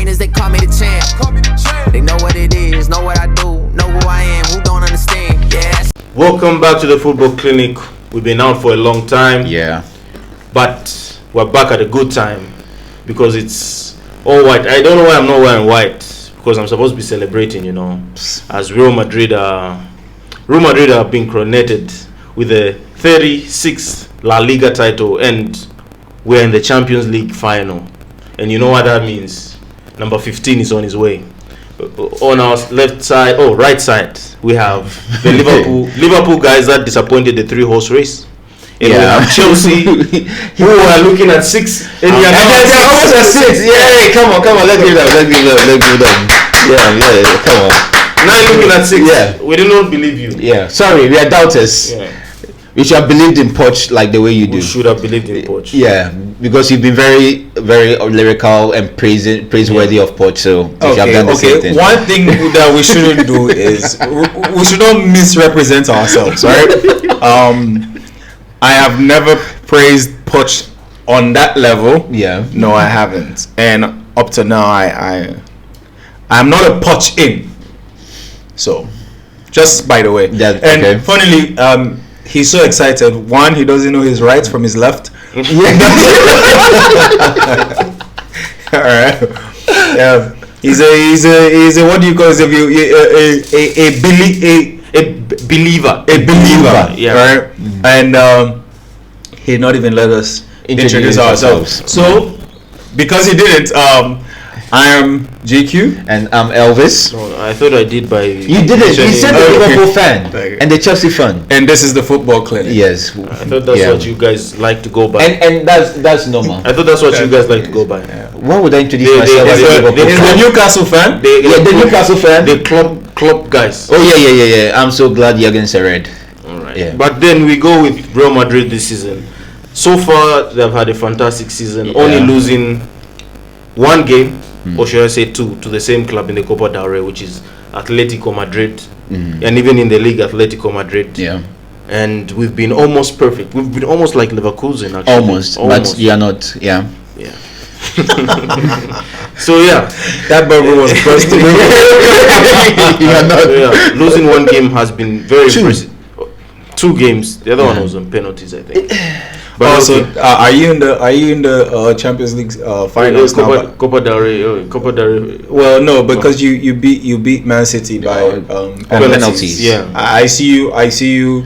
haters, they call me the champ. They know what it is, know what I do, know who I am, who don't understand. Yeah. Welcome back to the football clinic. We've been out for a long time. Yeah. But we're back at a good time because it's all white. I don't know why I'm not wearing white because I'm supposed to be celebrating, as Real Madrid are being coronated with the 36th La Liga title, and we're in the Champions League final. And you know what that means? Number 15 is on his way. On our right side, we have the Liverpool guys that disappointed the 3-horse race. And we have Chelsea, who are looking at 6. And they're almost at 6. Yeah, come on, let's give them. Yeah, come on. Now you're looking at 6. Yeah. We did not believe you. Yeah, sorry, we are doubters. Yeah. We should have believed in Poch like the way you do. We should have believed in Poch. Yeah, because you've been very, very lyrical and praiseworthy of Poch. So you should have done the same thing. One thing that we shouldn't do is we should not misrepresent ourselves, right? I have never praised Poch on that level. Yeah. No, I haven't. And up to now, I'm not a Poch in. So, just by the way. Okay. Funnily, he's so excited. One, he doesn't know his right from his left. All right. Yeah. He's a what do you call it? A believer. Yeah. Right. And he not even let us introduce ourselves. So, because he didn't, I am JQ and I'm Elvis. No, I thought I did by. You didn't. You said the Liverpool fan and the Chelsea fan. And this is the football clinic. Yes. I thought that's what you guys like to go by. And that's normal. I thought that's what you guys like to go by. Why would I introduce myself as a Liverpool fan? The Newcastle fan. The Newcastle fan. The club guys. Oh yeah. I'm so glad Jurgen's a red. All right. Yeah. But then we go with Real Madrid this season. So far, they've had a fantastic season. Only losing one game. Or should I say 2 to the same club in the Copa del Rey, which is Atletico Madrid, and even in the league, Atletico Madrid. Yeah. And we've been almost perfect. We've been almost like Leverkusen, actually. Almost. But you're not. Yeah. Yeah. So that bubble was bursting. Losing one game has been very impressive. 2 games. The other one was on penalties, I think. But also, are you in the Champions League finals now? Copa del Rey. Well, no, because you beat Man City by penalties. Yeah, I see you.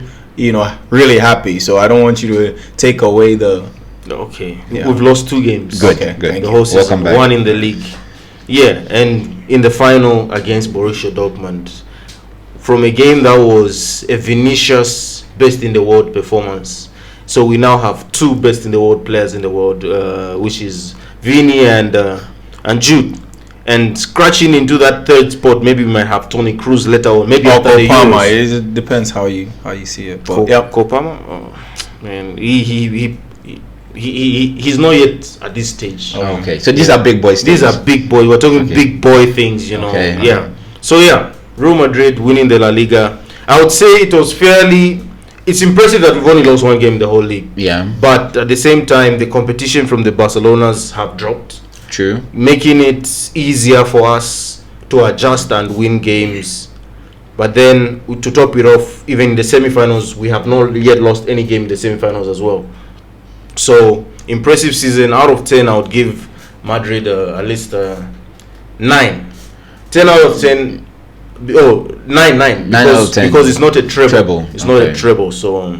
Really happy. So I don't want you to take away the. Okay, we've lost 2 games. Good. The whole season, one in the league. Yeah, and in the final against Borussia Dortmund, from a game that was a Vinicius best in the world performance. So we now have 2 best in the world players in the world, which is Vini and Jude. And scratching into that 3rd spot, maybe we might have Toni Kroos later on. Maybe after the Euros. It depends how you see it. Kopama, man, he's not yet at this stage. Oh, okay, so these are big boys. These are big boys. We're talking big boy things, Okay. Yeah. So Real Madrid winning the La Liga. I would say it was fairly. It's impressive that we've only lost 1 game in the whole league. Yeah. But at the same time, the competition from the Barcelonas have dropped. True. Making it easier for us to adjust and win games. But then, to top it off, even in the semi-finals, we have not yet lost any game in the semi-finals as well. So, impressive season. Out of 10, I would give Madrid at least 9. 10 out of 10. 9 out of 10 because it's not a treble. It's not Okay. a treble. So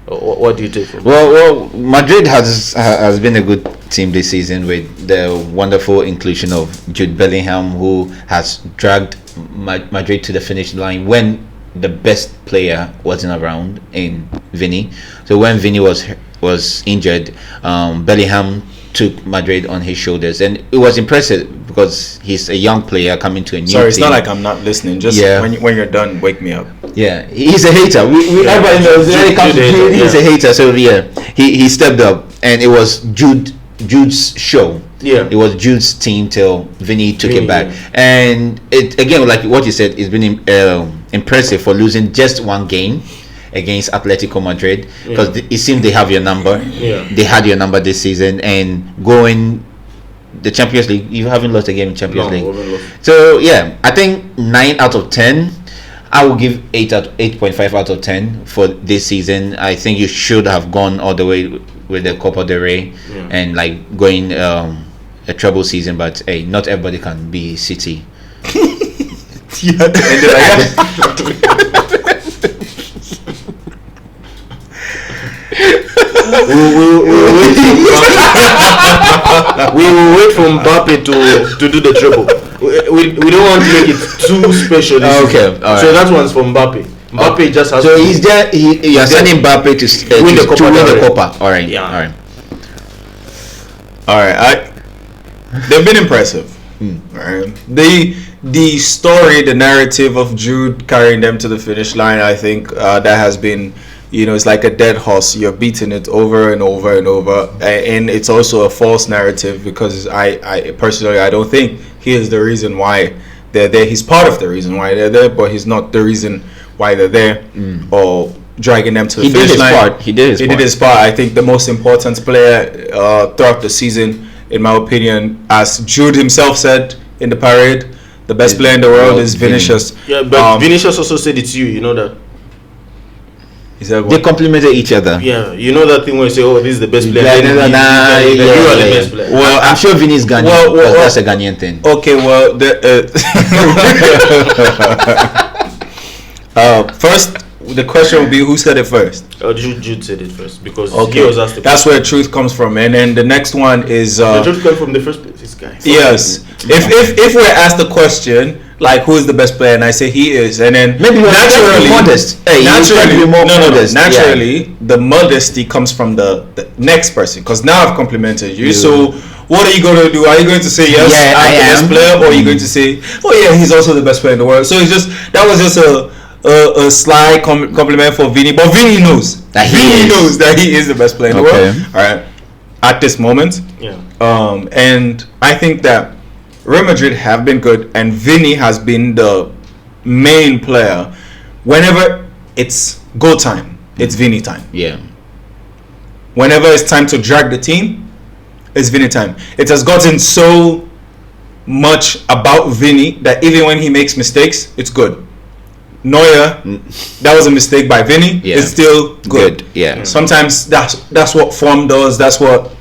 what do you take from it? Well, Madrid has been a good team this season with the wonderful inclusion of Jude Bellingham, who has dragged Madrid to the finish line when the best player wasn't around in Vini. So when Vini was injured, Bellingham took Madrid on his shoulders, and it was impressive because he's a young player coming to a new Sorry, it's team. not like I'm not listening. Just when you're done, wake me up. Yeah, he's a hater. Everybody knows he's a hater. So he stepped up, and it was Jude's show. Yeah, it was Jude's team till Vinny took it back, and it again, like what you said, it's been impressive for losing just 1 game against Atletico Madrid, because it seemed they have your number. Yeah, they had your number this season, and going the Champions League. You haven't lost a game in Champions No, League. we haven't lost. So yeah, I think 9 out of 10. I will give 8.5 out of 10 for this season. I think you should have gone all the way with the Copa del Rey and like going a treble season. But hey, not everybody can be City. We will wait for Mbappe to do the treble. We don't want to make it too special. Okay, all so right. that one's for Mbappe. Mbappe just has. So to he's there. You are sending Mbappe to win the Copa win del the Rey. Copa. All right. Yeah. All right. All right, they've been impressive. Right. The story, the narrative of Jude carrying them to the finish line, I think that has been, it's like a dead horse. You're beating it over and over and over, and it's also a false narrative because I personally I don't think he is the reason why they're there. He's part of the reason why they're there, but he's not the reason why they're there or dragging them to the finish line. He did his part. I think the most important player throughout the season, in my opinion, as Jude himself said in the parade, the best player in the world is Vinicius. Yeah, but Vinicius also said it's you. You know that. He said, They complemented each other. Yeah, you know that thing when you say, "Oh, this is the best player." Yeah, Then you are the best player. Well, I'm sure Vinny's Ghanaian. Well, because that's a Ghanaian thing. okay, well, first the question will be who said it first. Jude said it first because he Okay, was asked. that's where truth comes from, and then the next one is the truth came from the first place. This guy. yes. If we're asked the question like who is the best player, and I say he is, and then Maybe you're naturally modest. Hey, you try to be more modest. Naturally, the modesty comes from the next person because now I've complimented you. So what are you going to do? Are you going to say yes, Yeah, I'm I the best am. player, or are you going to say, oh yeah, he's also the best player in the world? So it's just that was just a sly compliment for Vinny, but Vinny knows That he Vinny is. knows that he is the best player in the Okay. world. All right, at this moment. Yeah. And I think that Real Madrid have been good, and Vinny has been the main player. Whenever it's go time, it's Vinny time. Yeah. Whenever it's time to drag the team, it's Vinny time. It has gotten so much about Vinny that even when he makes mistakes, it's good. Neuer, that was a mistake by Vinny. Yeah. It's still good. Yeah. Sometimes that's what form does. That's what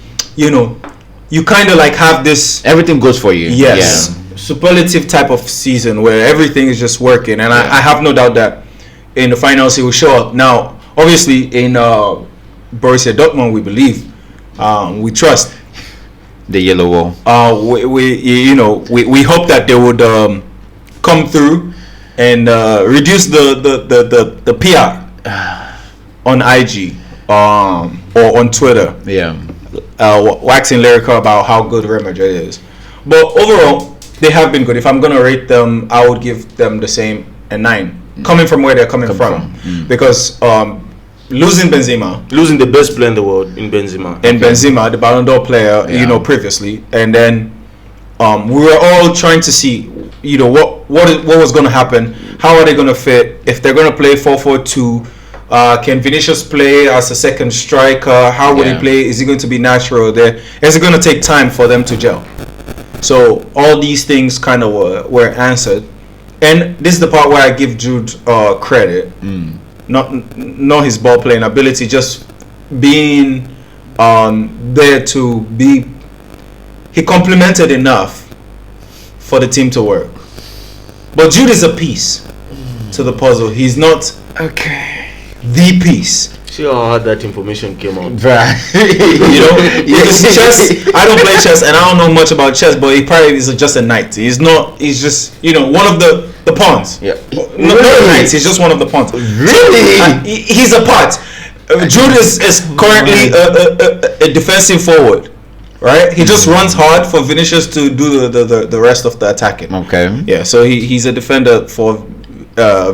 you kind of like have this. Everything goes for you. Yes. Yeah. Superlative type of season where everything is just working, and I have no doubt that in the finals he will show up. Now, obviously, in Borussia Dortmund, we believe, we trust. The yellow wall. We hope that they would come through and reduce the PR on IG or on Twitter. Yeah. Waxing lyrical about how good Real Madrid is, but overall they have been good. If I'm gonna rate them, I would give them the same a 9, coming from where they're coming from. Because losing Losing the best player in the world in Benzema. and Benzema, the Ballon d'Or player, previously, and then we were all trying to see, what was gonna happen. How are they gonna fit? If they're gonna play 4-4-2. Can Vinicius play as a second striker? How would he play? Is he going to be natural there? Is it going to take time for them to gel? So all these things kind of were answered, and this is the part where I give Jude credit, not his ball playing ability, just being there to be. He complemented enough for the team to work, but Jude is a piece to the puzzle. He's not the piece. See how hard that information came out. Because chess, I don't play chess and I don't know much about chess, but he probably is just a knight. He's just one of the pawns. Yeah. Not a knight, he's just one of the pawns. Really? He's a part. Jude is currently a defensive forward. Right? He just runs hard for Vinicius to do the rest of the attacking. Okay. Yeah, so he's a defender for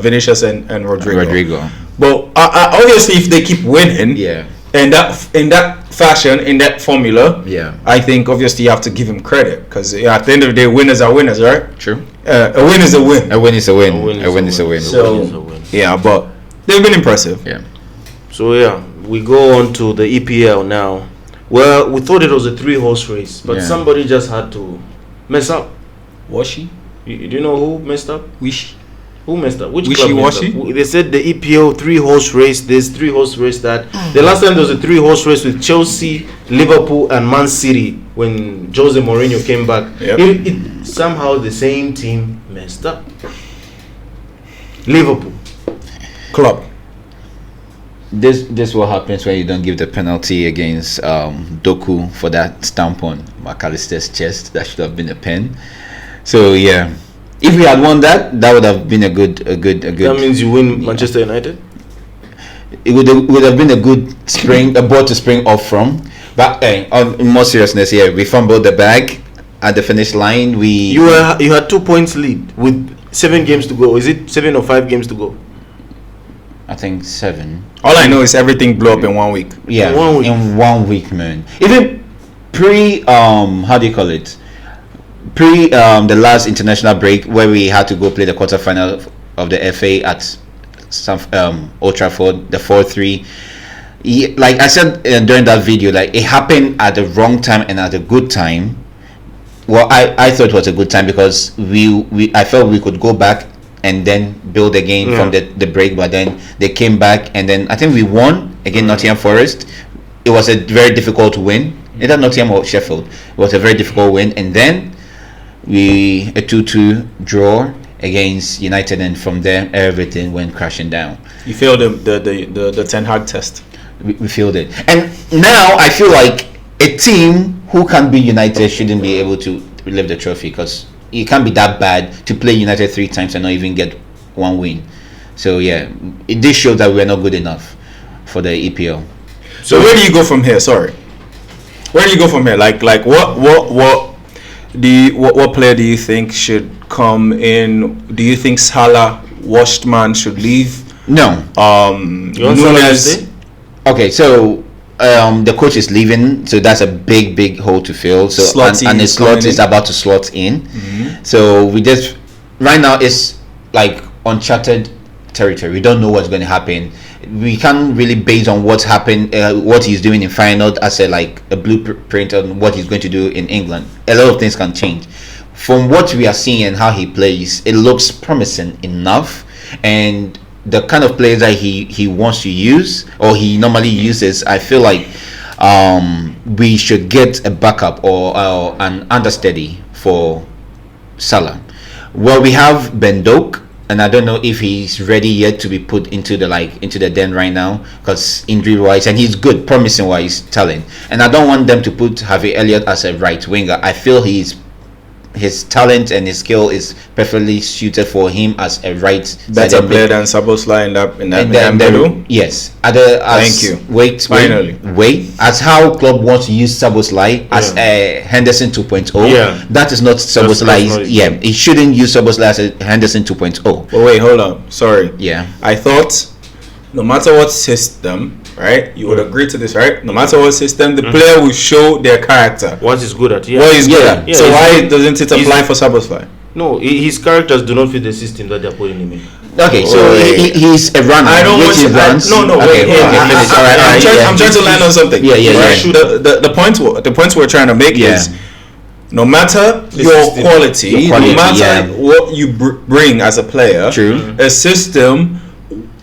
Vinicius and Rodrigo. But obviously, if they keep winning, in that fashion, in that formula, I think obviously you have to give him credit because at the end of the day, winners are winners, right? True. A win is a win. A win is a win. A win is a win. So yeah, but they've been impressive. Yeah. So yeah, we go on to the EPL now. Well, we thought it was a 3-horse race, but Yeah. somebody just had to mess up. Was she? Do you know who messed up? Wish. Who messed up? Which Wishy-washy? club messed up? They said the EPL 3-horse race this, 3-horse race that. The last time there was a 3-horse race with Chelsea, Liverpool, and Man City when Jose Mourinho came back. Yep. It somehow the same team messed up. Liverpool. Club. This what happens when you don't give the penalty against Doku for that stamp on McAllister's chest. That should have been a pen. So yeah, if we had won that would have been a good. That means you win Manchester United. It would have been a good a ball to spring off from. But on more seriousness, yeah, we fumbled the bag at the finish line. You had 2 points lead with 7 games to go. Is it 7 or 5 games to go? I think 7. All I know is everything blew up in 1 week. Yeah, In 1 week. in 1 week, man. Even pre how do you call it? Pre the last international break where we had to go play the quarterfinal of the FA at Old Trafford, the 4-3. Like I said during that video, like it happened at the wrong time and at a good time. Well, I thought it was a good time because I felt we could go back and then build again from the break, but then they came back and then I think we won against Nottingham Forest. It was a very difficult win. Either Nottingham or Sheffield. It was a very difficult win, and then a 2-2 draw against United, and from there everything went crashing down. You failed the Ten Hag test. We failed it, and now I feel like a team who can be United shouldn't be able to lift the trophy because it can't be that bad to play United 3 times and not even get 1 win. So yeah, this shows that we're not good enough for the EPL. So where do you go from here? Sorry, where do you go from here? Like what player do you think should come in? Do you think Salah, washed man, should leave? No. You want Salah to stay? Okay, so the coach is leaving, so that's a big hole to fill. So Slotty and the is slot coming is in. about to slot in. So we just right now it's like uncharted territory. We don't know what's going to happen. We can't really base on what's happened, what he's doing in Feyenoord as a blueprint on what he's going to do in England. A lot of things can change. From what we are seeing and how he plays, it looks promising enough, and the kind of players that he wants to use or he normally uses, I feel like we should get a backup or an understudy for Salah. Well, we have Ben Doak, and I don't know if he's ready yet to be put into the den right now because injury wise, and he's good, promising wise talent. And I don't want them to put Harvey Elliott as a right winger. I feel his talent and his skill is perfectly suited for him as a right Better player than Szoboszlai in that middle. Yes. Thank you. Wait. As how club wants to use Szoboszlai as a Henderson 2.0. Yeah. That is not Szoboszlai. not- Yeah. He shouldn't use Szoboszlai as a Henderson 2.0. But wait, hold on. Sorry. Yeah. I thought no matter what system, right? You would agree to this, right? No matter what system, the player will show their character. What he's good at. Yeah. What he's good at. Yeah, So he's why good. doesn't it apply for Szoboszlai? No, his characters do not fit the system that they're putting him in. Okay, so he's a runner. I don't want Which to. he runs. No, Okay, wait. finish. All right, I'm trying to land on something. Yeah. Right. The points we're trying to make is no matter your system. quality, no matter what you bring as a player, True. a system,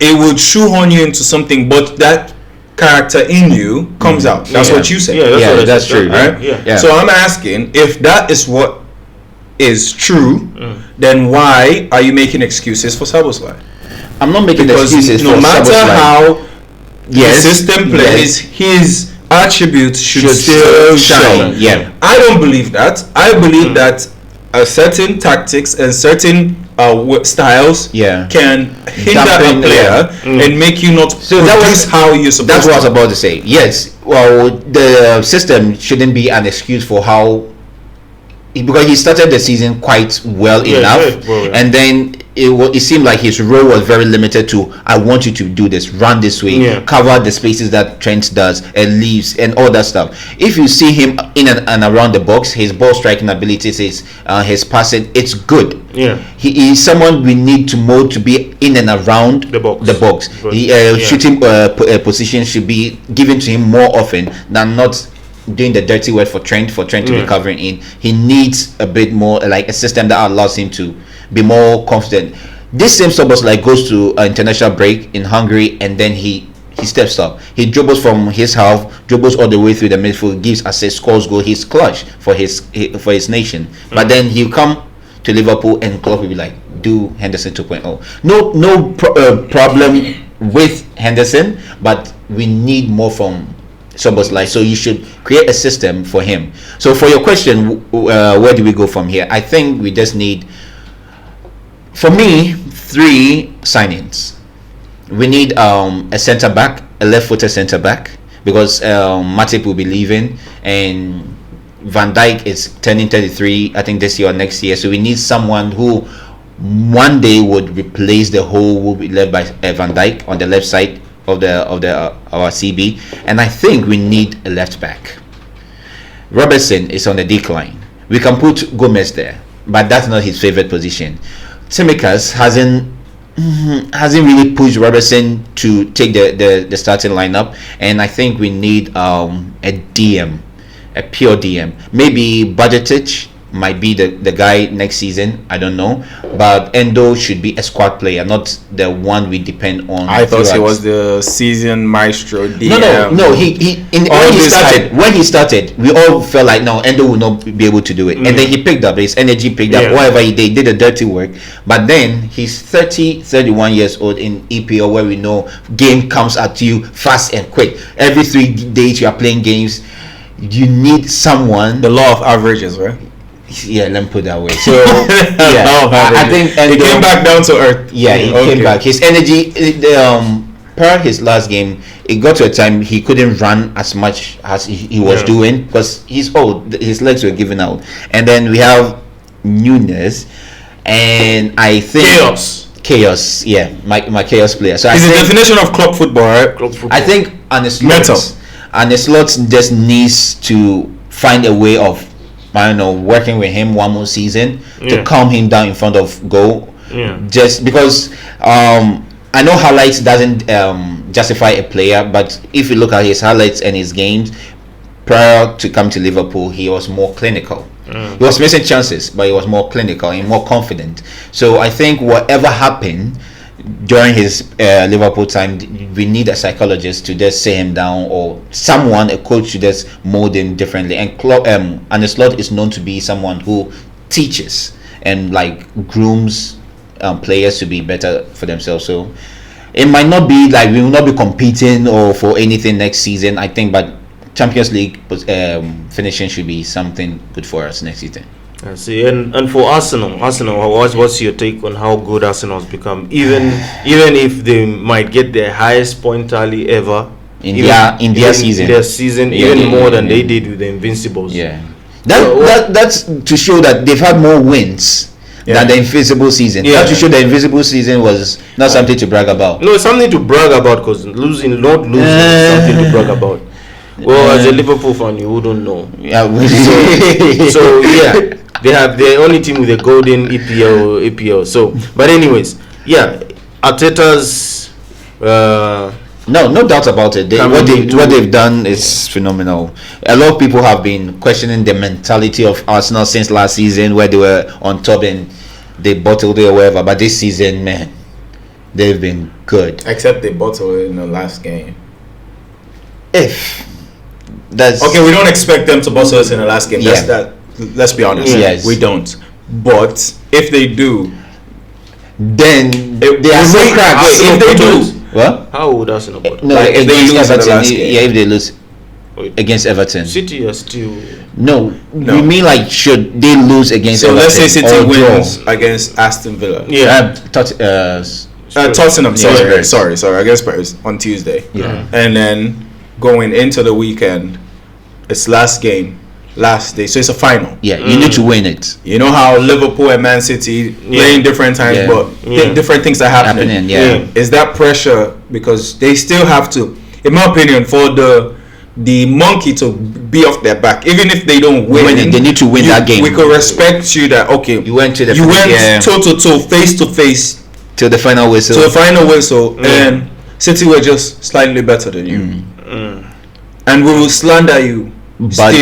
it would shoehorn you into something, but that character in you comes out. That's what you said. Yeah, Yeah, that's true. Right? Yeah. So I'm asking, if that is what is true, then why are you making excuses for Szoboszlai? I'm not making Because excuses no for matter Szoboszlai. how Yes, the system plays, his attributes should Should still shine. Yeah. I don't believe that. I believe that certain tactics and certain styles can hinder Dampen, a player and make you not So that produce was how you're supposed That's to. what I was about to say. Yes. Well, the system shouldn't be an excuse for how, because he started the season quite well enough, and then it seemed like his role was very limited to, I want you to do this, run this way, cover the spaces that Trent does and leaves and all that stuff. If you see him in and around the box, his ball striking abilities, his passing, it's good. Yeah. He is someone we need to mold to be in and around The box. Shooting position should be given to him more often than not doing the dirty work for Trent to be covering in. He needs a bit more like a system that allows him to be more confident. This same Szoboszlai goes to an international break in Hungary, and then he steps up. He dribbles from his half, dribbles all the way through the midfield, gives assist, scores goal. He's clutch for his nation. But then he'll come to Liverpool, and Klopp will be like, do Henderson 2.0. No problem with Henderson, but we need more from Szoboszlai. So you should create a system for him. So for your question, where do we go from here? I think we just need, for me, 3 signings. We need a centre back, a left-footed centre back, because Matip will be leaving, and Van Dijk is turning 33, I think this year or next year. So we need someone who one day would replace the hole will be led by Van Dijk on the left side of our CB, and I think we need a left back. Robertson is on the decline. We can put Gomez there, but that's not his favorite position. Tsimikas hasn't really pushed Robertson to take the starting lineup, and I think we need a DM, a pure DM. Maybe Budgetich might be the guy next season. I don't know, but Endo should be a squad player, not the one we depend on. I thought he was the season maestro DM. No. When he started, we all felt like no, Endo will not be able to do it, and then he picked up his energy, up whatever he did the dirty work. But then he's 31 years old in EPL, where we know game comes at you fast and quick. Every 3 days you are playing games. You need someone. The law of averages, right? Yeah, let me put it that way. So I think he came back down to earth. Yeah, he came back. His energy, per his last game, it got to a time he couldn't run as much as he was doing because he's old. His legs were giving out. And then we have Nunes, and I think chaos. Yeah, my chaos player. So he's the definition of club football, right? Club football. I think Ancelotti just needs to find a way of, I don't know, working with him one more season to calm him down in front of goal. Yeah. Just because I know highlights doesn't justify a player, but if you look at his highlights and his games prior to come to Liverpool, he was more clinical. He was missing chances, but he was more clinical and more confident. So I think whatever happened during his Liverpool time, we need a psychologist to just sit him down, or someone, a coach, to just mold him differently. And Ancelotti is known to be someone who teaches and like grooms players to be better for themselves. So it might not be like we will not be competing or for anything next season, I think, but Champions League finishing should be something good for us next season. I see. And for Arsenal, what's your take on how good Arsenal has become? Even if they might get their highest point tally ever in their season, even more than they did with the Invincibles. Yeah, that's to show that they've had more wins than the Invincible season. Yeah. That to show the Invincible season was not something to brag about. No, it's something to brag about, because not losing is something to brag about. Well, as a Liverpool fan, you wouldn't know. Yeah. So yeah. They're the only team with a golden EPL. So, but anyways, yeah, Arteta's no doubt about it. What they've done is phenomenal. A lot of people have been questioning the mentality of Arsenal since last season, where they were on top and they bottled it or whatever. But this season, man, they've been good. Except they bottled it in the last game. If that's okay, we don't expect them to bottle us in the last game. That's that. Let's be honest. Yes. We don't. But if they do, then they are so cracked. If they do, what? How would Arsenal? No, like if they lose Everton, if they lose against Everton, City are still. No. We mean like should they lose against? So Everton, let's say City wins against Aston Villa. Yeah. Tottenham. Sorry, against Spurs on Tuesday. Yeah. And then going into the weekend, it's last game. Last day, so it's a final. Yeah, you need to win it. You know how Liverpool and Man City playing different times, but different things are happening. Is that pressure because they still have to, in my opinion, for the monkey to be off their back, even if they don't win it, they need to win that game. We could respect you that you went toe to toe, face to face till the final whistle. And City were just slightly better than you, and we will slander you but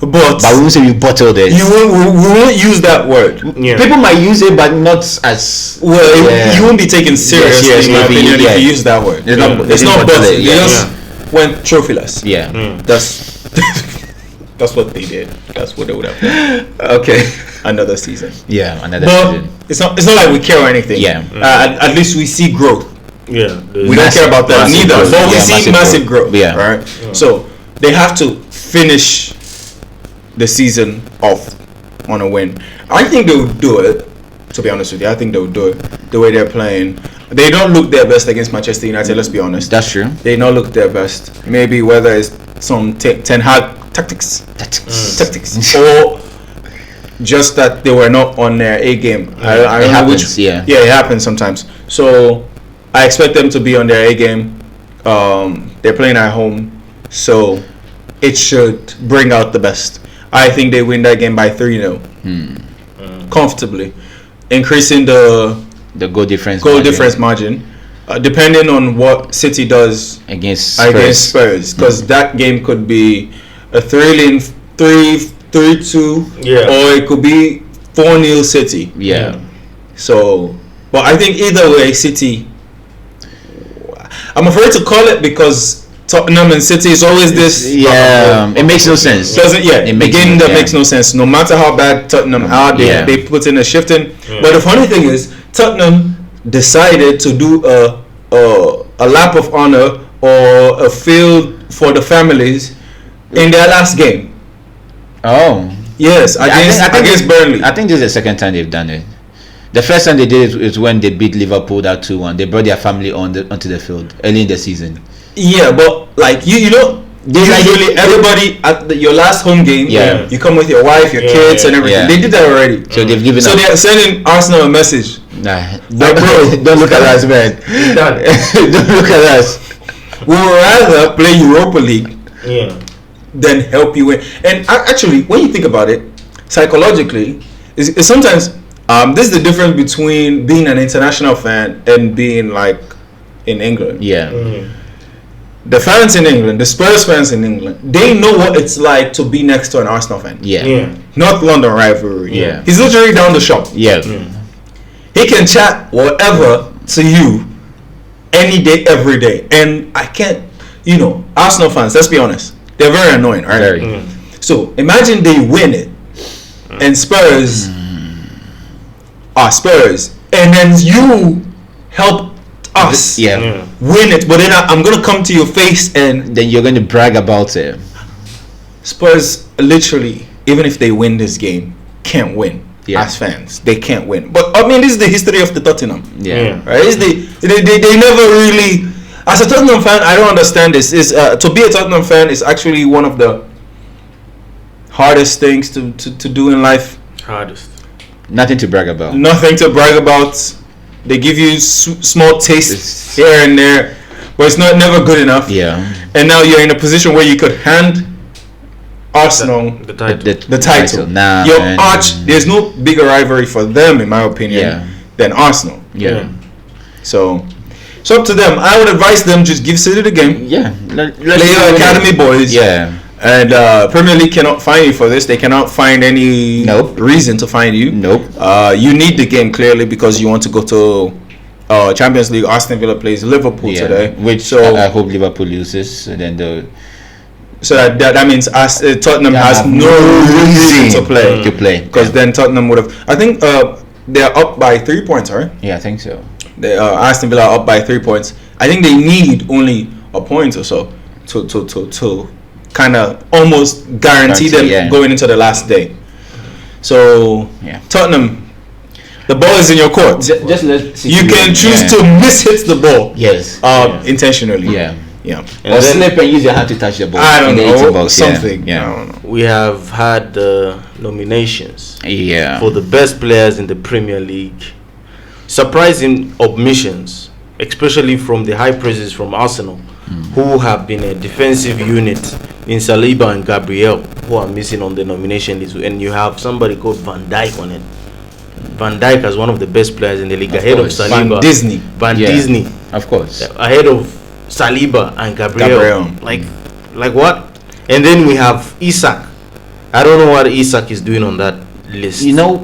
But we won't say we bottled it. we won't use that word. Yeah. People might use it, but not as Well, you won't be taken seriously, seriously in my if you- opinion, yeah. if you use that word. It's not- It's they not didn't bottle bottled. it, They yeah. just went trophyless. Yeah. That's that's what they did. That's what they would have done. Okay. Another season. Yeah, another But season. it's not like we care or anything. Yeah. At least we see growth. Yeah. We don't care about that massive neither. growth. But we Yeah, see massive growth. Yeah. Right. So they have to finish the season off on a win. I think they would do it. To be honest with you, I think they would do it the way they're playing. They don't look their best against Manchester United. Let's be honest. That's true. They don't look their best. Maybe whether it's some Ten Hag tactics, or just that they were not on their A game. I don't know happens, which. yeah. Yeah, it happens sometimes. So I expect them to be on their A game. They're playing at home, so it should bring out the best. I think they win that game by 3-0 comfortably, increasing the goal difference. difference margin. Depending on what City does against Spurs, because that game could be a thrilling 3-2, or it could be 4-0 City. Yeah. So, but I think either way, City. I'm afraid to call it because Tottenham and City is always this. Yeah, it makes no sense. Doesn't It makes game no- that yeah. makes no sense. No matter how bad Tottenham are, they put in a shifting. But the funny thing is, Tottenham decided to do a lap of honor or a field for the families in their last game. Oh. Yes, against Burnley. I think this is the second time they've done it. The first time they did it is when they beat Liverpool that 2-1. They brought their family onto the field early in the season. Yeah, but like you know, usually everybody at your last home game, Yeah. you come with your wife, your kids, and everything. Yeah. They did that already. So they've given So up. they're sending Arsenal a message. Nah, Like, bro, don't look at us, man. Done. Don't look at us. We would rather play Europa League Yeah. than help you win. And actually, when you think about it, psychologically, is sometimes this is the difference between being an international fan and being like in England. Yeah. The fans in England, the Spurs fans in England, they know what it's like to be next to an Arsenal fan. Yeah. Yeah. Not London rivalry. Yeah. He's literally down the shop. Yeah. He can chat whatever to you any day, every day. And I can't, Arsenal fans, let's be honest, they're very annoying, right? Very. So imagine they win it and Spurs are Spurs. And then you help us Yeah. win it. But then I'm going to come to your face and Then you're going to brag about it. Spurs literally, even if they win this game, can't win. Yeah. As fans, they can't win. But I mean, this is the history of the Tottenham. Yeah. Right? They never really. As a Tottenham fan, I don't understand this. To be a Tottenham fan is actually one of the hardest things to do in life. Hardest. Nothing to brag about. Nothing to brag about. They give you small tastes here and there, but it's never good enough. Yeah. And now you're in a position where you could hand Arsenal The title. the title. Nah, Your man. there's no bigger rivalry for them, in my opinion, Yeah. than Arsenal. Yeah. So it's up to them. I would advise them just give City the game. Yeah. Play your academy boys. Yeah. And Premier League cannot fine you for this. They cannot find any Nope. reason to fine you. Nope. You need the game clearly because you want to go to Champions League. Aston Villa plays Liverpool Yeah. today, Which so I hope Liverpool loses, and then the so that means Tottenham They has have no reason to play. Because then Tottenham would have. I think they're up by 3 points, right? Yeah, I think so. Aston Villa are up by 3 points. I think they need only a point or so to kind of almost guarantee them going into the last day. So Yeah. Tottenham, the ball is in your court. Just let You can choose to miss-hit the ball Yes. intentionally. Yeah. Yeah. Or slip and use your hand to touch the ball. I don't in the 18 know. box. Something. Yeah. I don't know. We have had nominations Yeah. for the best players in the Premier League. Surprising omissions, especially from the high praises from Arsenal, who have been a defensive unit in Saliba and Gabriel, who are missing on the nomination list. And you have somebody called Van Dijk on it. Van Dijk as one of the best players in the league, ahead of course. Saliba. Van Disney. Van Yeah. Disney. Of course. Ahead of Saliba and Gabriel. Gabriel. Like what? And then we have Isak. I don't know what Isak is doing on that list. You know,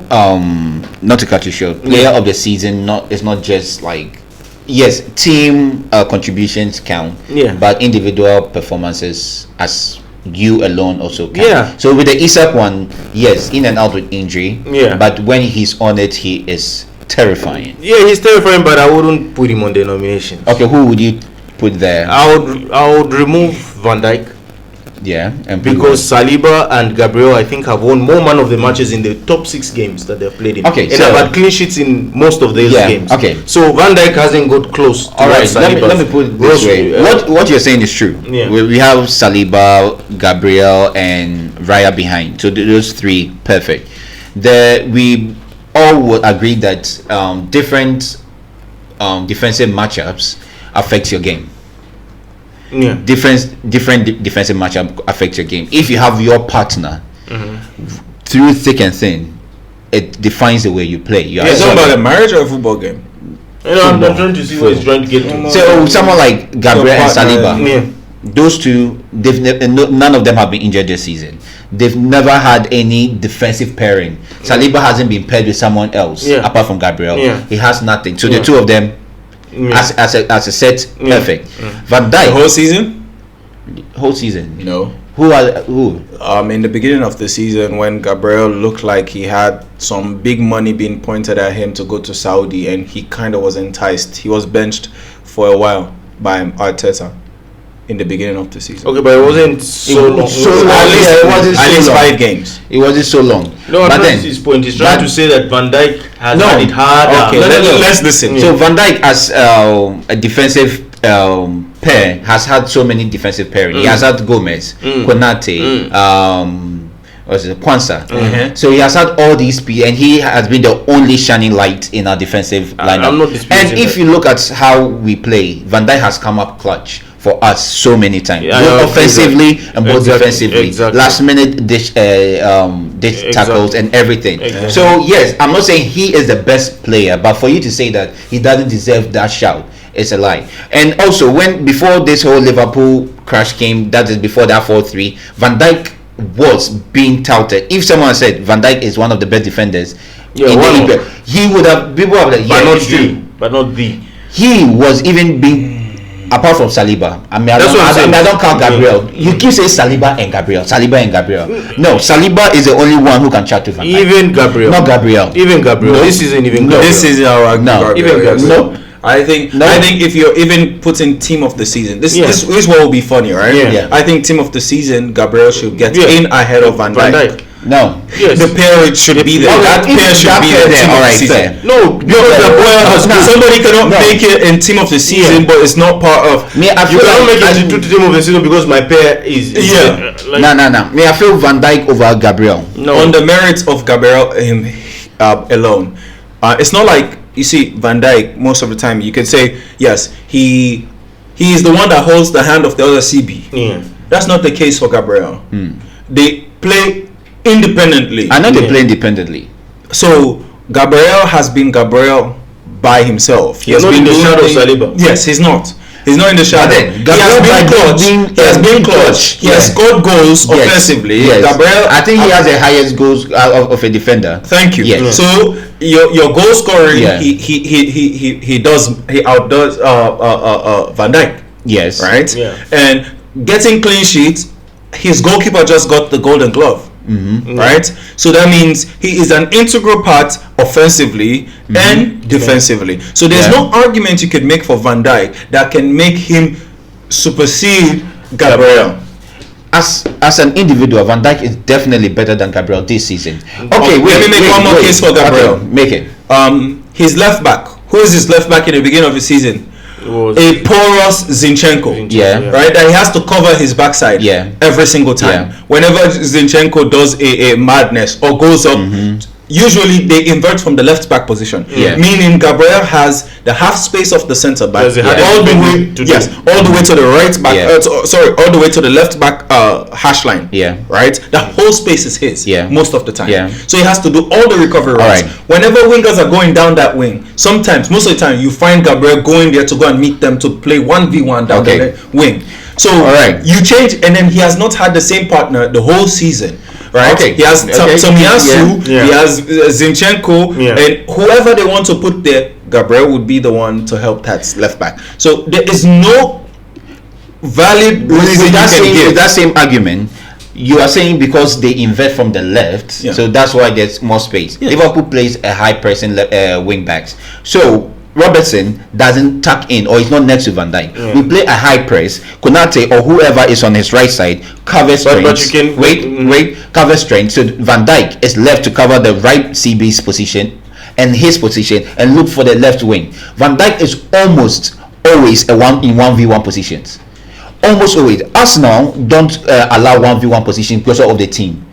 not to cut you short, player of the season it's not just like, yes, team contributions count, but individual performances as you alone also count. Yeah. So with the Isak one, yes, in and out with injury. Yeah. But when he's on it, he is terrifying. Yeah, he's terrifying, but I wouldn't put him on the nomination. Okay, who would you put there? I would remove Van Dijk. Yeah, and because Saliba and Gabriel, I think, have won more man of the matches in the top 6 games that they've played in. Okay, and so have had clean sheets in most of those games. Okay, so Van Dijk hasn't got close to all right, let me put it this way. What you're saying is true. Yeah. We have Saliba, Gabriel, and Raya behind. So those 3 perfect. We all would agree that different defensive matchups affect your game. Yeah. Different defensive matchup affect your game. If you have your partner through thick and thin, it defines the way you play. It's not about a marriage or a football game. You know, I'm trying to see what he's trying to get to. So someone like Gabriel and Saliba, those two, none of them have been injured this season. They've never had any defensive pairing. Saliba hasn't been paired with someone else apart from Gabriel. He has nothing. So the two of them, as a set, perfect. Van Dijk, the whole season. Whole season. No. Who? In the beginning of the season, when Gabriel looked like he had some big money being pointed at him to go to Saudi, and he kind of was enticed. He was benched for a while by Arteta in the beginning of the season. Okay, but it wasn't so long. At least 5 games. It wasn't so long. No, but then his point is trying to say that Van Dijk has had it hard. Okay, let's listen. So Van Dijk as a defensive pair has had so many defensive pairing. He has had Gomez, Konate, Kwanzaa. So he has had all these speed, and he has been the only shining light in our defensive lineup. I'm not disputing and if you look at how we play, Van Dijk has come up clutch for us so many times, both offensively and both defensively. Last minute dish tackles and everything. So yes, I'm not saying he is the best player, but for you to say that he doesn't deserve that shout, it's a lie. And also, before this whole Liverpool crash came, that is before that 4-3, Van Dijk was being touted. If someone said Van Dijk is one of the best defenders in the EPL, he would have, people would have, but not the. He was even being, apart from Saliba. I mean, I don't count Gabriel. You keep saying Saliba and Gabriel. No, Saliba is the only one who can chat to Van Dijk. Even Gabriel. Not Gabriel. Even Gabriel. No. This isn't even Gabriel. This is our no. Gabriel. Even Gabriel. No. I think if you're even putting team of the season, this is what will be funny, right? Yeah. I think team of the season, Gabriel should get in ahead of Van Dijk. No. The pair should be there. That pair should be there. All right, fair. No, because Gabriel has somebody cannot make it in team of the season, but it's not part of. You cannot make it into team of the season because my pair is no. Me, I feel Van Dijk over Gabriel. No. On the merits of Gabriel alone, it's not like. You see, Van Dijk, most of the time, you can say, yes, he is the one that holds the hand of the other CB. Yeah. That's not the case for Gabriel. They play independently. I know they play independently. So, Gabriel has been Gabriel by himself. He has been in the shadow of Saliba. Yes, he's not. He's not in the shadow. He has been clutch. He has scored goals offensively. Yes. Gabriel, I think he has the highest goals of a defender. Thank you. Yes. So your goal scoring, he outdoes Van Dijk. Yes. Right. Yeah. And getting clean sheets, his goalkeeper just got the Golden Glove. Right. So that means he is an integral part offensively and defensively. So there's no argument you could make for Van Dijk that can make him supersede Gabriel. As an individual, Van Dijk is definitely better than Gabriel this season. Okay, let me make one more case for Gabriel. Okay, make it. His left back. Who is his left back in the beginning of the season? A porous Zinchenko. Right, that he has to cover his backside every single time. Whenever Zinchenko does a madness or goes up usually they invert from the left back position. Meaning Gabriel has the half space of the centre back all the way all the way to the right back. All the way to the left back hash line. Right. The whole space is his. Most of the time. So he has to do all the recovery runs. Whenever wingers are going down that wing, sometimes, most of the time, you find Gabriel going there to go and meet them to play 1v1 down the wing. So you change, and then he has not had the same partner the whole season. Right. He has Tomiyasu, he has Zinchenko, and whoever they want to put there, Gabriel would be the one to help that left back. So there is no valid reason with that same argument. You are saying because they invert from the left, so that's why there's more space. Liverpool plays a high pressing wing backs. So Robertson doesn't tuck in, or is not next to Van Dijk. We play a high press. Konate or whoever is on his right side covers strength. But you can cover strength. So Van Dijk is left to cover the right CB's position and his position, and look for the left wing. Van Dijk is almost always a 1v1 positions. Almost always. Arsenal don't allow 1v1 position because of the team.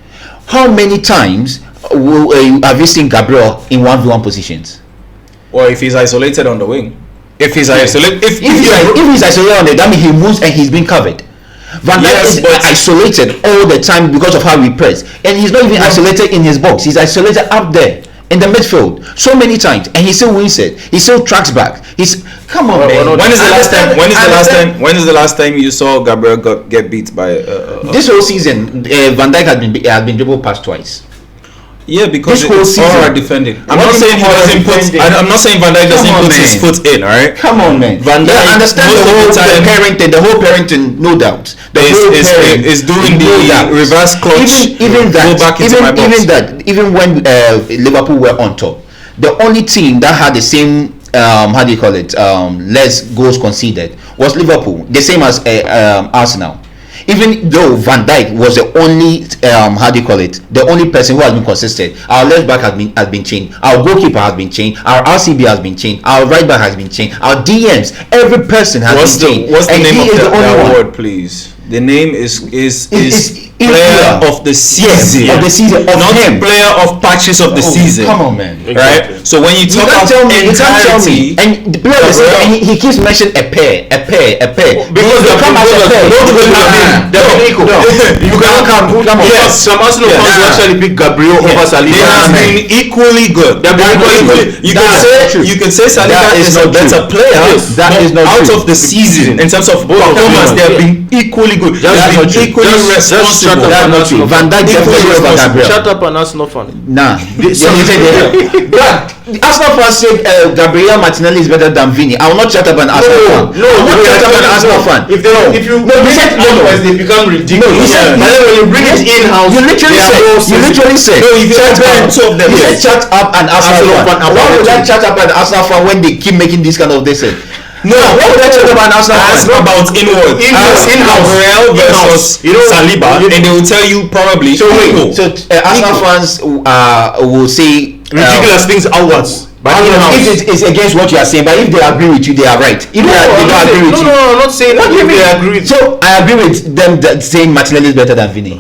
How many times have you seen Gabriel in 1v1 positions? Or if he's isolated on the wing. If he's isolated, if he's isolated on the, that means he moves and he's been covered. Van Dijk is isolated all the time because of how we press, and he's not even isolated in his box. He's isolated up there in the midfield so many times, and he still wins it. He still tracks back. Come on, man. When is the last time you saw Gabriel get beat by? This whole season, Van Dijk has been dribbled past twice. Yeah, because it's all right defending. I'm not saying Van Dijk doesn't put his foot in, alright? Come on, man. Van Dijk understand the whole parenting, no doubt. Is doing the reverse clutch. Even when Liverpool were on top, the only team that had the same less goals conceded was Liverpool, the same as Arsenal. Even though Van Dijk was the only the only person who has been consistent. Our left back has been changed, our goalkeeper has been changed, our RCB has been changed, our right back has been changed, our DMs, every person has been changed. What's the name of that award, please? The name is player of the season. Of the season, not him. Player of patches of the season. Come on, man. Right? So when you talk about entirety, and the player of the season, and he keeps mentioning a pair. Because they come as a pair. You cannot come. Yes, some Arsenal fans will actually pick Gabriel over Saliba. They have been equally good. You can say Saliba is a better player. That is not out of the season in terms of performance. They have been equally good. They have been equally responsible. That's not true. Van Dijk definitely over Gabriel. Shut up, an Arsenal fan. Nah. Arsenal fans say Gabriel Martinelli is better than Vini. I will not shut up an Arsenal fan. No, I'm not shut up an Arsenal fan. If you they become ridiculous. But then when you bring it in house, you literally said. No, if you two of them, you said shut up an Arsenal fan. Why would I shut up an Arsenal fan when they keep making this kind of this? No, what would I talk about Arsenal? It's not about inward. Gabriel versus Saliba, and they will tell you probably. So Arsenal fans will say ridiculous things outwards. If it's against what you are saying, but if they agree with you, they are right. If they don't agree with you, no, I'm not saying that. They agree. So I agree with them saying Martinelli is better than Vini.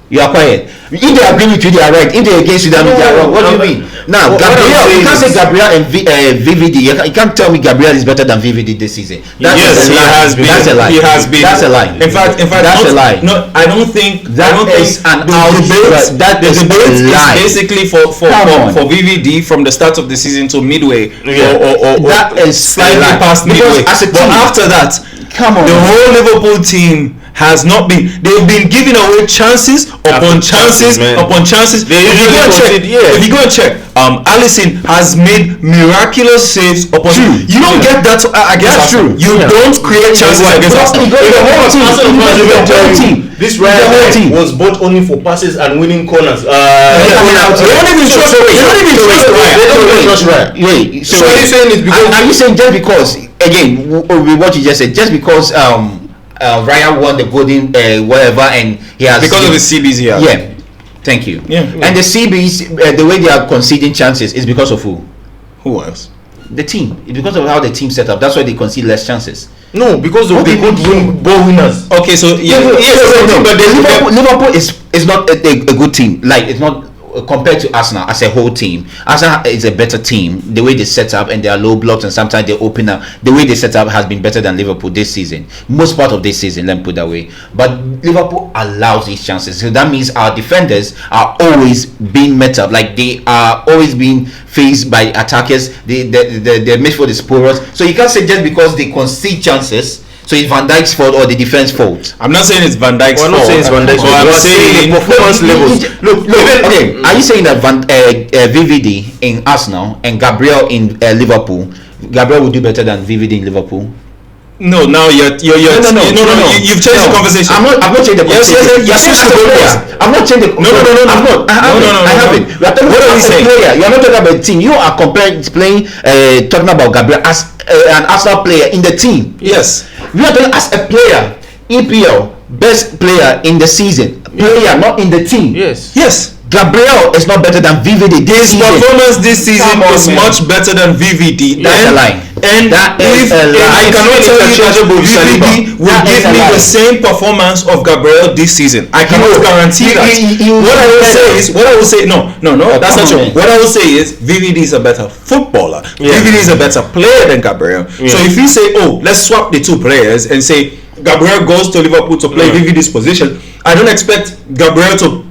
You are quiet. If they agree with you, they are right. If they against you, they are wrong. What do you mean? Now, Gabriel, you can't say Gabriel and VVD. You can't tell me Gabriel is better than VVD this season. That's a lie. He has been. That's a lie. In fact, that's a lie. No, I don't think that is an outrage. That is basically for VVD from the start of the season to midway, or that is slightly past midway. But after that, come on, the whole Liverpool team has not been. They've been giving away chances upon chances upon chances. If you go and check, Alisson has made miraculous saves upon. You don't get that against Arsenal. You don't create chances against Arsenal. This Ryan was bought only for passes and winning corners. They don't even trust Ryan. So are you saying it's because? Are you saying just because? Again, with what you just said, just because Ryan won the golden whatever, and he has because of the CBs here. Yeah, thank you. Yeah. And the CBs, the way they are conceding chances is because of who? Who else? The team. It's because of how the team set up. That's why they concede less chances. No, because of the good ball winners. Okay, so but Liverpool is not a good team. Like it's not compared to Arsenal as a whole team, Arsenal is a better team. The way they set up and they are low blocks and sometimes they open up. The way they set up has been better than Liverpool this season. Most part of this season, let me put that way. But Liverpool allows these chances, so that means our defenders are always being met up. Like they are always being faced by attackers. The midfield is porous. So you can't say just because they concede chances. So it's Van Dijk's fault or the defense fault? I'm not saying it's Van Dijk's fault. I'm not saying it's Van Dijk's fault. I'm saying the performance levels. Look. Okay, are you saying that VVD in Arsenal and Gabriel in Liverpool, Gabriel will do better than VVD in Liverpool? No, now you're no. You've changed the conversation. I'm not changing the conversation. Yes, I'm not changing the conversation. I'm not. I haven't. We are talking about a player. You are not talking about a team. You are talking about Gabriel as an Arsenal player in the team. Yes. We are talking as a player. EPL best player in the season. Player, not in the team. Yes. Gabriel is not better than VVD. His performance this season is much better than VVD. That's a lie. And if I cannot tell you that VVD will give me the same performance of Gabriel this season. I cannot guarantee that. What I will say, no, that's not true. What I will say is VVD is a better footballer. VVD is a better player than Gabriel. So if you say, let's swap the two players and say Gabriel goes to Liverpool to play VVD's position, I don't expect Gabriel to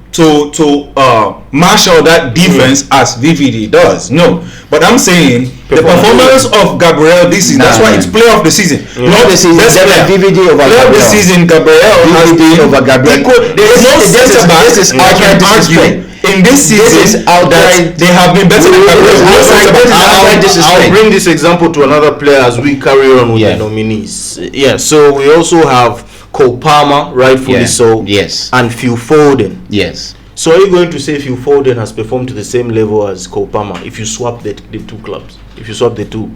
marshal that defense as VVD does. No, but I'm saying the performance of Gabriel this season. That's why it's player of the season. Not the season. VVD over player of the season. Gabriel has been over Gabriel. There's no center back. This is outright disrespect. In this season, they have been better than Gabriel. I'll bring this example to another player as we carry on with the nominees. So we also have Cole Palmer, rightfully so. Yes. And Phil Foden. Yes. So are you going to say Phil Foden has performed to the same level as Cole Palmer if you swap the two clubs? If you swap the two?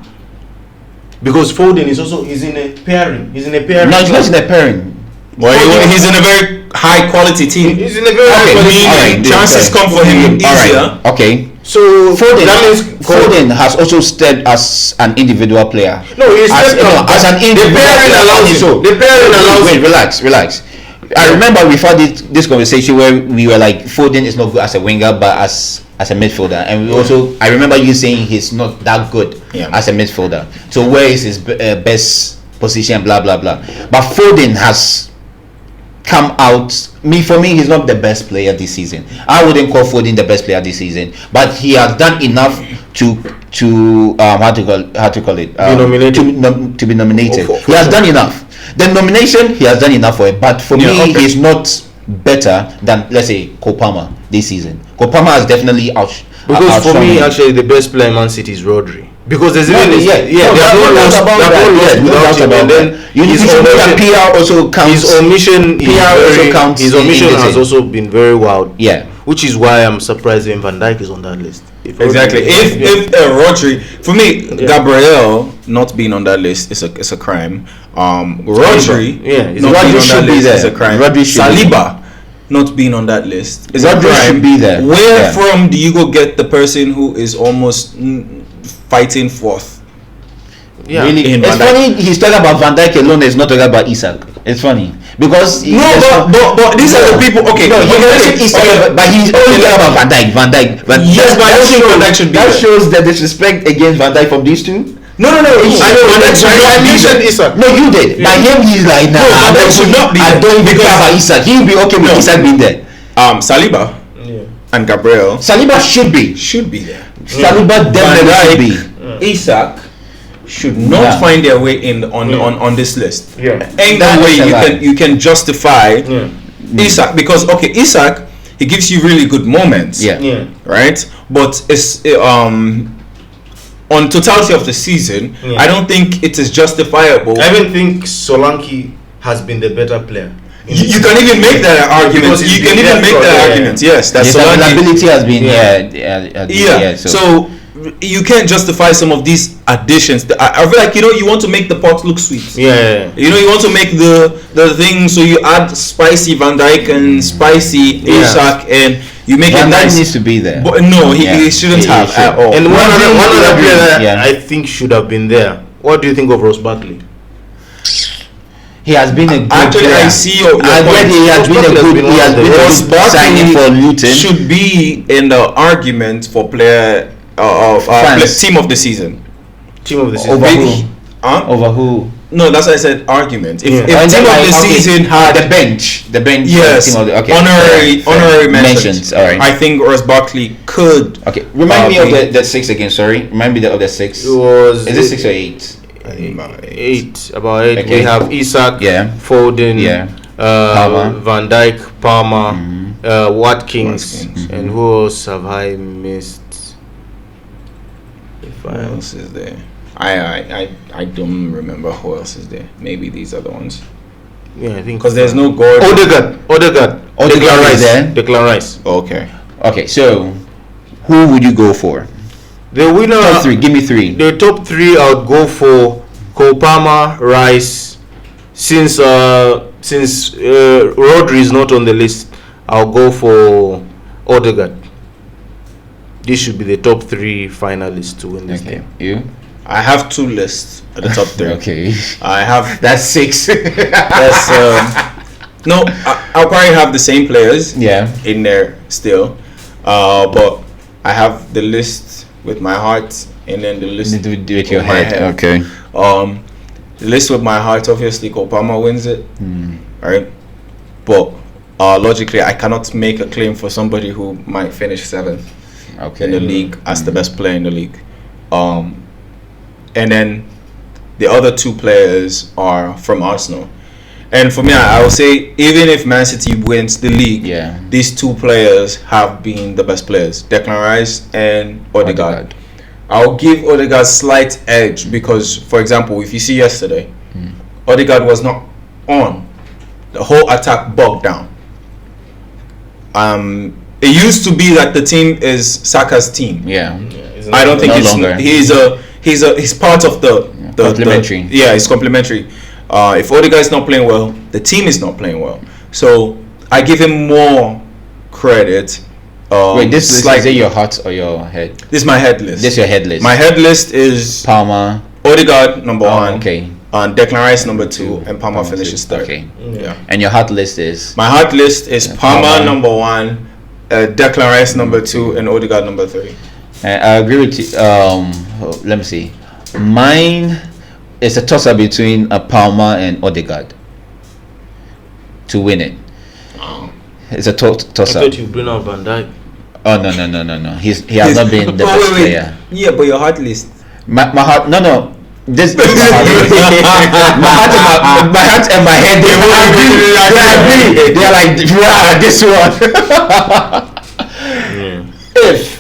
Because Foden is in a pairing. He's in a pairing. No, he's not in a pairing. Well, he's in a very high quality team. He's in a very high quality team. Chances come for him easier. Okay. So Foden has also stepped as an individual player. No, he's as an individual. The pairing allows Wait, relax. I remember we've had this conversation where we were like, Foden is not good as a winger, but as a midfielder, and I remember you saying he's not that good as a midfielder. So where is his best position? Blah blah blah. But Foden has come out. For me, he's not the best player this season. I wouldn't call Foden the best player this season, but he has done enough to how to call it to be nominated. He has done enough. The nomination, he has done enough for it, but for me, he's not better than, let's say, Cole Palmer this season. Cole Palmer has definitely because for me, actually, the best player in Man City is Rodri. Because there's even no doubt about that. You should know that PR also counts. His omission has also been very wild. Yeah, which is why I'm surprised when Van Dijk is on that list. Exactly. If Rodri, for me, Gabriel not being on that list is a crime. Rodri, Rodri should be there. Is a crime. Saliba not being on that list is a crime. Should be there. Where from do you go get the person who is almost fighting fourth? Yeah, really. It's funny he's talking about Van Dijk alone. He's not talking about Isak. It's funny because but these are the people. Okay, no, he mentioned Isak, but he's only talking about Van Dijk. Yes, but I don't think Van Dijk should be. That shows the disrespect against Van Dijk from these two. No. I mentioned Isak. No, you did. By him, he's like, nah, Van Dijk should not be. I don't even care about Isak. He'll be okay with Isak being there. Saliba and Gabriel. Saliba should be there. Saliba definitely should be. Isak should not find their way in on this list. Ain't no way you can justify Isak, because Isak, he gives you really good moments. Right? But it's on totality of the season, I don't think it is justifiable. I even think Solanke has been the better player. You can even make that argument. You can even make that argument. Yes, that's Solanke. Availability has been so you can't justify some of these additions. I feel like you want to make the pot look sweet. You want to make the thing, so you add spicy Van Dijk and spicy Isak, and you make Van it nice. Dijk needs to be there. But no, he shouldn't have at all. And one other player I think should have been there. What do you think of Ross Barkley? He has been a good Actually, player. I see your And point. when he has been a good, he has been a Ross good signing for Barkley Luton. should be in the argument for player France. team of the season. Team of the season. Over Maybe- who? Huh? Over who? No, that's why I said argument. If, Yeah. if And team then, of like, the okay, season had the bench. yes, team of the, okay, honorary fair. honorary mentions. All right. I think Ross Barkley could. Okay, remind me of be- the six again. Sorry, remind me of the six. It was Is it 6 or 8? eight? About eight. Okay. We have Isak, Yeah. Foden, Yeah. Palmer. Van Dijk, Palmer, Watkins, Watkins. and who else have I missed? If Who I else is there? I don't remember who else is there. Maybe these are the ones. yeah, I think Because there's no Gordon. Odegaard Odegaard is there. Declan Rice. Okay. Okay, so who would you go for? The winner. Top 3. Give me 3. The top 3 I would go for Cole Palmer, Rice. Since Rodri is not on the list, I'll go for Odegaard. This should be the top 3 finalists to win this Okay, game. you? I have 2 lists at the top 3. Okay, I have that's 6. that's no. I'll probably have the same players Yeah. in there still, but I have the list with my heart and then the list Do it with your with my head. Okay. The list with my heart, obviously, Obama wins it, Hmm. right? But logically, I cannot make a claim for somebody who might finish 7th Okay. in the league as the best player in the league. And then the other 2 players are from Arsenal. And for me, I will say, even if Man City wins the league, Yeah. these 2 players have been the best players, Declan Rice and Odegaard. I'll give Odegaard slight edge because, for example, if you see yesterday, Odegaard was not on. The whole attack bogged down. It used to be that the team is Saka's team. Yeah. I don't think No it's longer. he's part of the Complementary. yeah, it's complementary. If Odegaard is not playing well, the team is not playing well. So I give him more credit. Wait, this list, like is it your heart or your head? this is my head list. This your head list. My head list is Palmer. Odegaard number 1, Okay. and Declan Rice number 2, and Palmer finishes 3rd. Okay. Yeah. And your heart list is My heart list is Palmer Palmer. number 1, Declan Rice number 2, and Odegaard number 3. I agree with you. Let me see. Mine is a toss-up between a Palmer and Odegaard to win it. It's a I toss-up. thought you bring out Van Dijk. Oh no. He has not been the Oh, best wait. player. Yeah, but your heart list. My heart no. This is my heart. my heart and my head they agree. They're like wow, this one.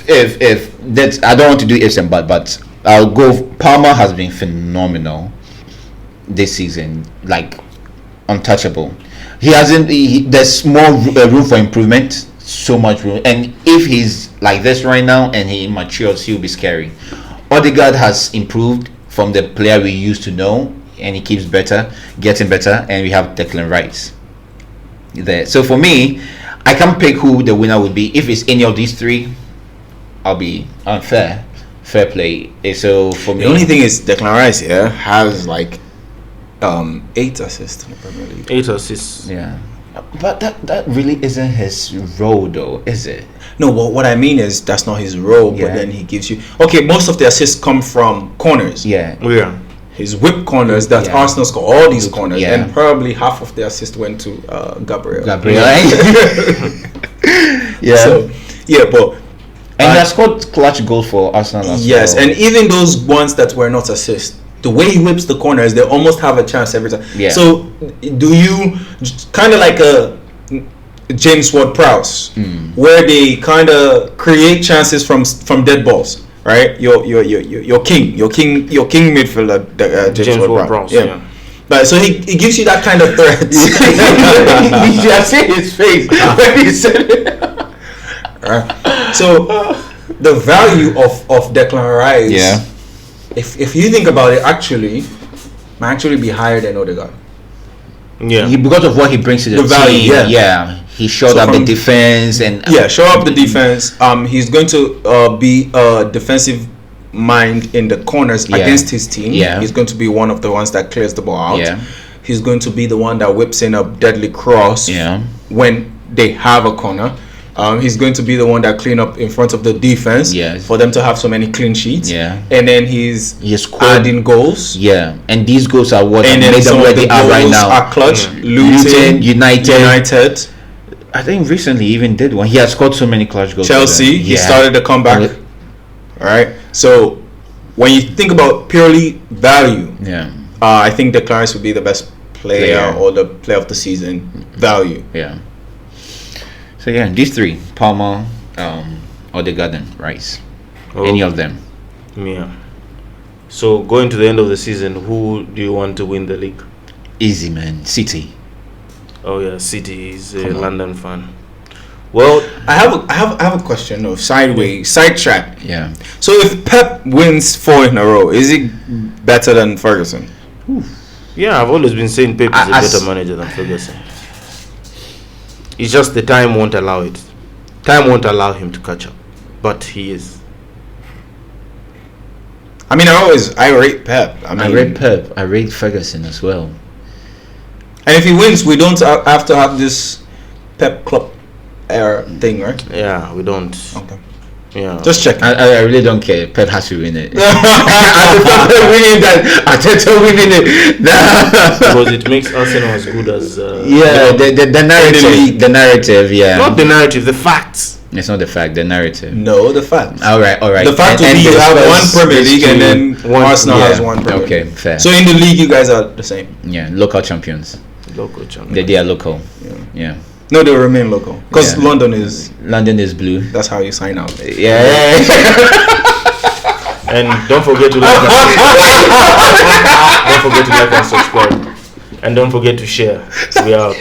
If that's I don't want to do ifs and but I'll go. Palmer has been phenomenal this season, like untouchable. He hasn't. There's more room for improvement. So much room, and if he's like this right now and he matures, he'll be scary. Odegaard has improved from the player we used to know, and he keeps getting better, and we have Declan Rice there. So for me, I can't pick who the winner would be. If it's any of these 3, I'll be unfair. Fair play. So for me, The only thing is Declan Rice has like 8 assists in the Premier League. 8 assists. yeah, but that really isn't his role, though, is it? No, but what I mean is that's not his role. Yeah. But then he gives you most of the assists come from corners. Yeah, Yeah. His whip corners that Yeah. Arsenal score all these corners, Yeah. and probably half of the assist went to Gabriel. yeah. So but And he has scored clutch goals for Arsenal as yes, well. and even those ones that were not assists, the way he whips the corners, they almost have a chance every time. Yeah. So do you kind of like a James Ward-Prowse, where they kind of create chances from dead balls, right? Your king midfielder, James Ward-Prowse. Yeah. But so he gives you that kind of threat. You should have seen his face when he said it. So the value of Declan Rice, Yeah. if you think about it, might actually be higher than Odegaard. Yeah. Because of what he brings to the value, team. yeah. He showed So up the from- defense and Show up the defense. He's going to be a defensive mind in the corners Yeah. against his team. Yeah. He's going to be one of the ones that clears the ball out. Yeah. he's going to be the one that whips in a deadly cross when they have a corner. He's going to be the one that clean up in front of the defense for them to have so many clean sheets. And then he's adding goals. And these goals are what and made them where they are right now. Are clutch. Luton, United. I think recently he even did one. He has scored so many clutch goals. Chelsea, he started the comeback. All right. So when you think about purely value, I think the Clarence would be the best player or the player of the season value. So these three: Palmer, Odegaard, and Rice. Any of them? So going to the end of the season, who do you want to win the league? Easy, man. City. Oh yeah, City is a London fan. Well, I have a question of sidetrack. So if Pep wins 4 in a row, is he better than Ferguson? Yeah, I've always been saying Pep is a better manager than Ferguson. It's just the time won't allow it. Time won't allow him to catch up, but he is. I mean, I rate Pep. I rate Pep. I rate Ferguson as well. And if he wins, we don't have to have this Pep Club era thing, right? Yeah, we don't. Okay. Yeah. Just check. I really don't care. Pep has to win it. I prefer winning that Arteta winning it. Because it makes Arsenal as good as. The narrative. The narrative. Not the narrative. The facts. It's not the fact. The narrative. No, the facts. All right. The fact would be you have one Premier League and then Arsenal has one Premier League. Okay, fair. So in the league, you guys are the same. Yeah, local champions. They are local. Yeah. No, they remain local because London is blue. That's how you sign out. Yeah. And don't forget to like and subscribe. And don't forget to share. We are.